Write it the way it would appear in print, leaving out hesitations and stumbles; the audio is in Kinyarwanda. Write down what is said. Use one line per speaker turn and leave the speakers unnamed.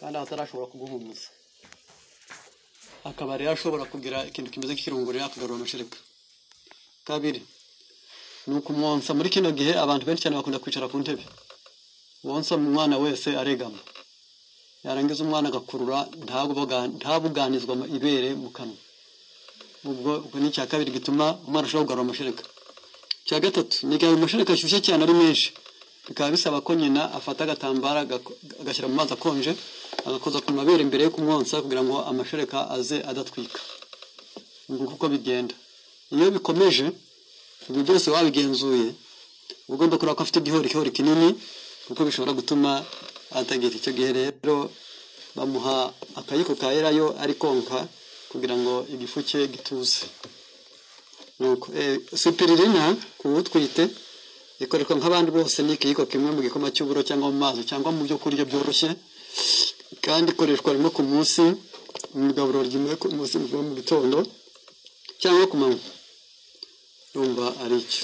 kandi atarashobora kuguhumuza akaba rero ashobora kugira ikintu kimeze nk'ikirungurira akagarura amashereka. Kabiri nuko umwonsa muri kino gihe abantu benshi cyane bakunda kwicara ku ntebe, wonsa umwana wese aregama, yarangiza umwana agakurura ntabuganizwa ibere mu kanwa. Ubwo ni cya kabiri gituma umwana ashobora kugarura amashereka. Cya gatatu ni igihe amashereka ashyushye cyane ari menshi, bikaba bisaba ko nyina afata agatambara agashyira mu mazi akonje agakoza ku mabere imbere yo kumwonsa kugira ngo amashereka aze adatwika. Ngo kuko bigenda iyo bikomeje ibi byose wabigenzuye ugomba kureba ko afite igihori kinini kuko bishobora gutuma atagira. Icyo gihe rero bamuha akayiko ka erayo ari konka kugira ngo igifu cye gituze. Nuko Spirilina kuwutwite ikoreshwa nk'abandi bose n'ikiyiko kimwe mu gikoma cy'uburo cyangwa mu mazi cyangwa mu byo kurya byoroshye, kandi ikoreshwa rimwe ku munsi mu gaburo rimwe ku munsi mu gitondo cyangwa ku manywa. Numva ari icyo